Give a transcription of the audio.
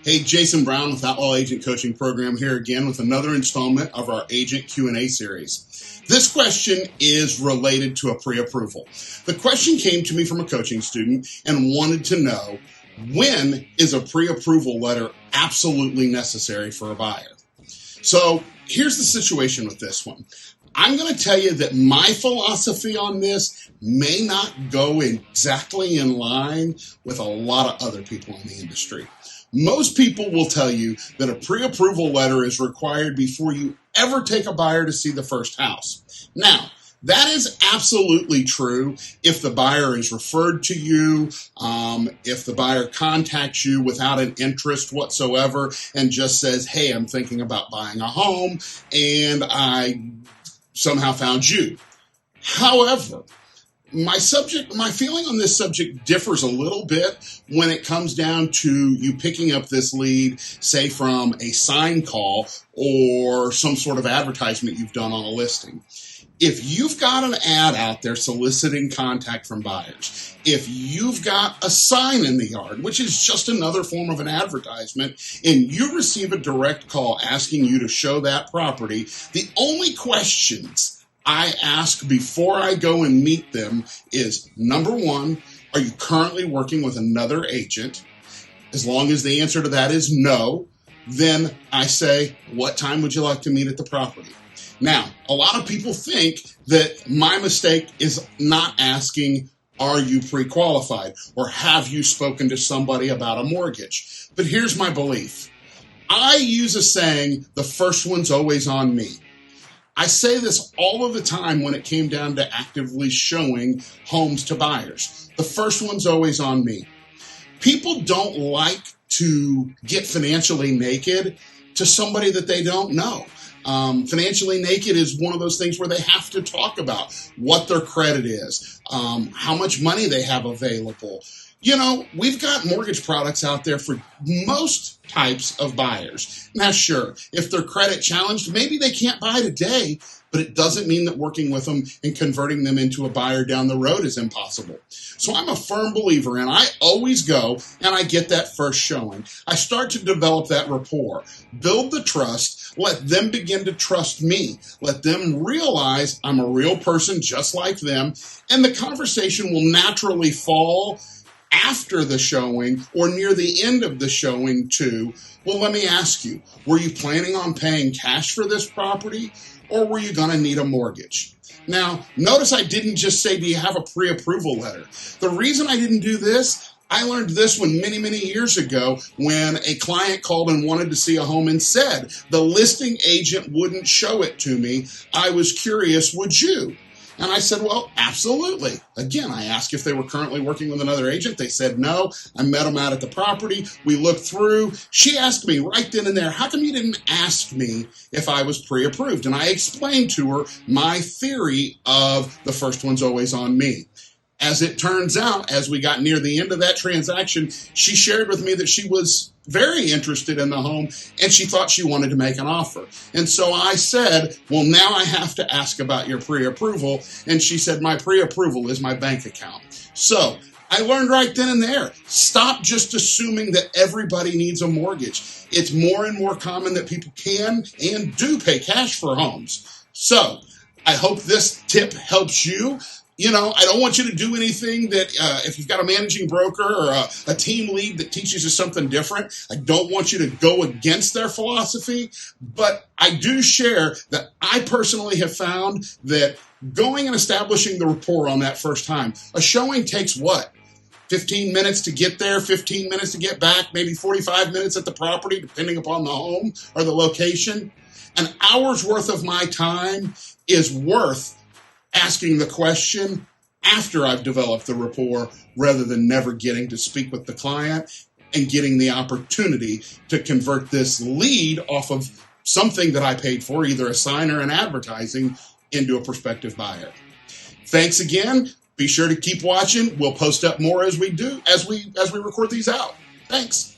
Hey, Jason Brown with Outlaw Agent Coaching Program here again with another installment of our Agent Q&A series. This question is related to a pre-approval. The question came to me from a coaching student and wanted to know, when is a pre-approval letter absolutely necessary for a buyer? So here's the situation with this one. I'm going to tell you that my philosophy on this may not go exactly in line with a lot of other people in the industry. Most people will tell you that a pre-approval letter is required before you ever take a buyer to see the first house. Now, that is absolutely true if the buyer is referred to you, if the buyer contacts you without an interest whatsoever and just says, hey, I'm thinking about buying a home and I somehow found you. However, my feeling on this subject differs a little bit when it comes down to you picking up this lead, say from a sign call or some sort of advertisement you've done on a listing. If you've got an ad out there soliciting contact from buyers, if you've got a sign in the yard, which is just another form of an advertisement, and you receive a direct call asking you to show that property, the only questions I ask before I go and meet them is, number one, are you currently working with another agent? As long as the answer to that is no, then I say, what time would you like to meet at the property? Now, a lot of people think that my mistake is not asking, are you pre-qualified, or have you spoken to somebody about a mortgage? But here's my belief. I use a saying, the first one's always on me. I say this all of the time when it came down to actively showing homes to buyers. The first one's always on me. People don't like to get financially naked to somebody that they don't know. Financially naked is one of those things where they have to talk about what their credit is, how much money they have available. You know, we've got mortgage products out there for most types of buyers. Now, sure, if they're credit challenged, maybe they can't buy today, but it doesn't mean that working with them and converting them into a buyer down the road is impossible. So I'm a firm believer, and I always go and I get that first showing. I start to develop that rapport, build the trust, let them begin to trust me, let them realize I'm a real person just like them, and the conversation will naturally fall after the showing or near the end of the showing too. Well, let me ask you, were you planning on paying cash for this property or were you going to need a mortgage? Now, notice I didn't just say, do you have a pre-approval letter? The reason I didn't do this, I learned this one many, many years ago when a client called and wanted to see a home and said, the listing agent wouldn't show it to me. I was curious, would you? And I said, well, absolutely. Again, I asked if they were currently working with another agent. They said no. I met them out at the property. We looked through. She asked me right then and there, how come you didn't ask me if I was pre-approved? And I explained to her my theory of the first one's always on me. As it turns out, as we got near the end of that transaction, she shared with me that she was very interested in the home and she thought she wanted to make an offer. And so I said, well, now I have to ask about your pre-approval. And she said, my pre-approval is my bank account. So I learned right then and there, stop just assuming that everybody needs a mortgage. It's more and more common that people can and do pay cash for homes. So I hope this tip helps you. You know, I don't want you to do anything that if you've got a managing broker or a team lead that teaches you something different, I don't want you to go against their philosophy. But I do share that I personally have found that going and establishing the rapport on that first time, a showing takes what? 15 minutes to get there, 15 minutes to get back, maybe 45 minutes at the property, depending upon the home or the location. An hour's worth of my time is worth asking the question after I've developed the rapport rather than never getting to speak with the client and getting the opportunity to convert this lead off of something that I paid for, either a sign or an advertising, into a prospective buyer. Thanks again. Be sure to keep watching. We'll post up more as we record these out. Thanks.